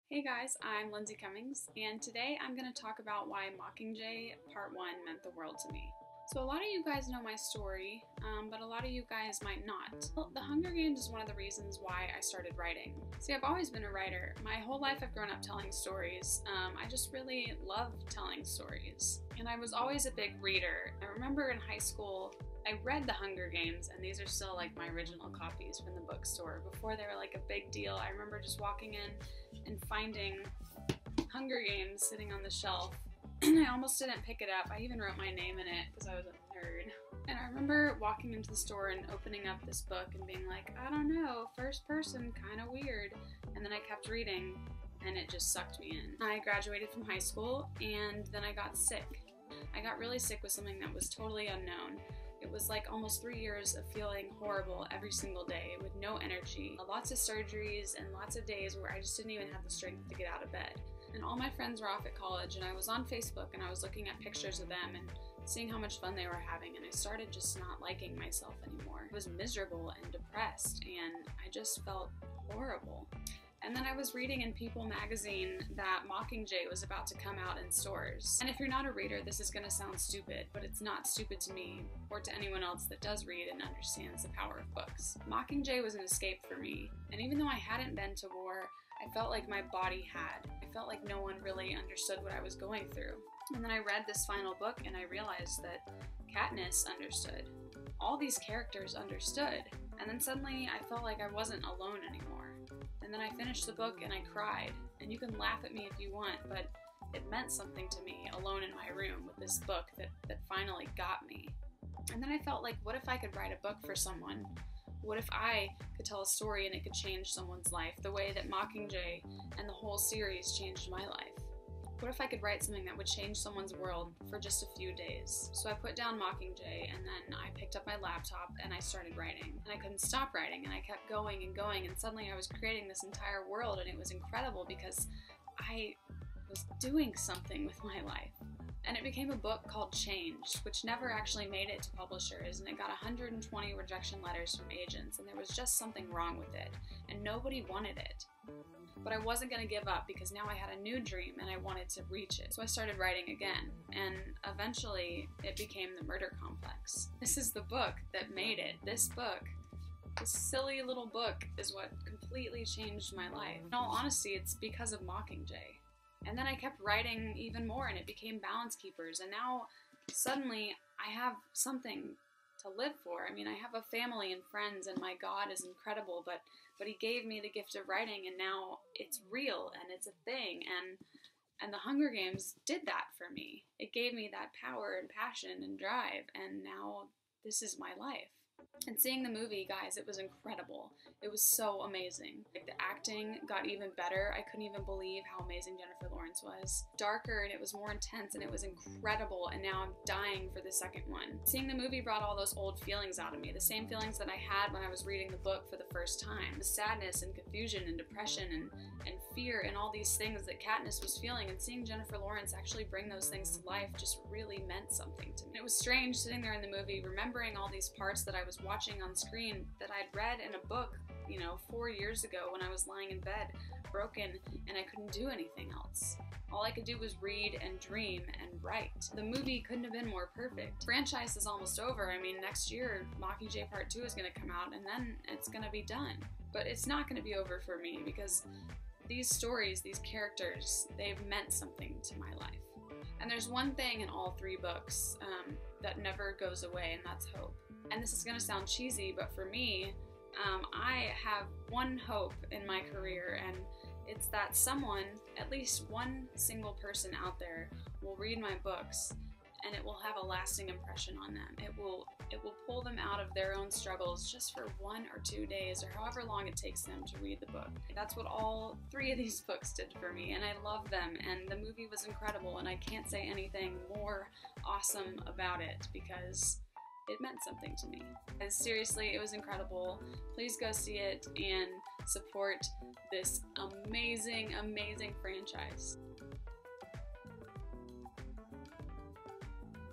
Hey guys, I'm Lindsay Cummings, and today I'm going to talk about why Mockingjay Part 1 meant the world to me. So a lot of you guys know my story, but a lot of you guys might not. Well, The Hunger Games is one of the reasons why I started writing. See, I've always been a writer. My whole life I've grown up telling stories. I just really love telling stories. And I was always a big reader. I remember in high school, I read The Hunger Games, and these are still like my original copies from the bookstore. Before they were like a big deal, I remember just walking in and finding Hunger Games sitting on the shelf. I almost didn't pick it up. I even wrote my name in it because I was a nerd. And I remember walking into the store and opening up this book and being like, I don't know, first person, kind of weird. And then I kept reading and it just sucked me in. I graduated from high school and then I got sick. I got really sick with something that was totally unknown. It was like almost 3 years of feeling horrible every single day with no energy, lots of surgeries and lots of days where I just didn't even have the strength to get out of bed. And all my friends were off at college and I was on Facebook and I was looking at pictures of them and seeing how much fun they were having, and I started just not liking myself anymore. I was miserable and depressed and I just felt horrible. And then I was reading in People magazine that Mockingjay was about to come out in stores. And if you're not a reader, this is going to sound stupid, but it's not stupid to me or to anyone else that does read and understands the power of books. Mockingjay was an escape for me, and even though I hadn't been to war, I felt like my body had. I felt like no one really understood what I was going through. And then I read this final book and I realized that Katniss understood. All these characters understood. And then suddenly I felt like I wasn't alone anymore. And then I finished the book and I cried. And you can laugh at me if you want, but it meant something to me alone in my room with this book that finally got me. And then I felt like, what if I could write a book for someone? What if I could tell a story and it could change someone's life the way that Mockingjay and the whole series changed my life? What if I could write something that would change someone's world for just a few days? So I put down Mockingjay and then I picked up my laptop and I started writing. And I couldn't stop writing and I kept going and going, and suddenly I was creating this entire world, and it was incredible because I was doing something with my life. And it became a book called Change, which never actually made it to publishers, and it got 120 rejection letters from agents, and there was just something wrong with it, and nobody wanted it. But I wasn't going to give up because now I had a new dream and I wanted to reach it. So I started writing again, and eventually it became The Murder Complex. This is the book that made it. This book, this silly little book, is what completely changed my life. In all honesty, it's because of Mockingjay. And then I kept writing even more and it became Balance Keepers, and now suddenly I have something to live for. I mean, I have a family and friends and my God is incredible, but he gave me the gift of writing and now it's real and it's a thing, and the Hunger Games did that for me. It gave me that power and passion and drive, and now this is my life. And seeing the movie, guys, it was incredible. It was so amazing. Like, the acting got even better. I couldn't even believe how amazing Jennifer Lawrence was. Darker, and it was more intense, and it was incredible, and now I'm dying for the second one. Seeing the movie brought all those old feelings out of me, the same feelings that I had when I was reading the book for the first time. The sadness and confusion and depression and fear and all these things that Katniss was feeling, and seeing Jennifer Lawrence actually bring those things to life just really meant something to me. And it was strange sitting there in the movie, remembering all these parts that I was watching on screen that I'd read in a book, 4 years ago when I was lying in bed, broken, and I couldn't do anything else. All I could do was read and dream and write. The movie couldn't have been more perfect. The franchise is almost over. I mean, next year, Mockingjay Part 2 is going to come out, and then it's going to be done. But it's not going to be over for me because these stories, these characters, they've meant something to my life. And there's one thing in all 3 books that never goes away, and that's hope. And this is going to sound cheesy, but for me, I have one hope in my career, and it's that someone, at least one single person out there, will read my books and it will have a lasting impression on them. It will pull them out of their own struggles just for 1 or 2 days, or however long it takes them to read the book. That's what all 3 of these books did for me, and I love them, and the movie was incredible, and I can't say anything more awesome about it because it meant something to me. And seriously, it was incredible. Please go see it and support this amazing, amazing franchise.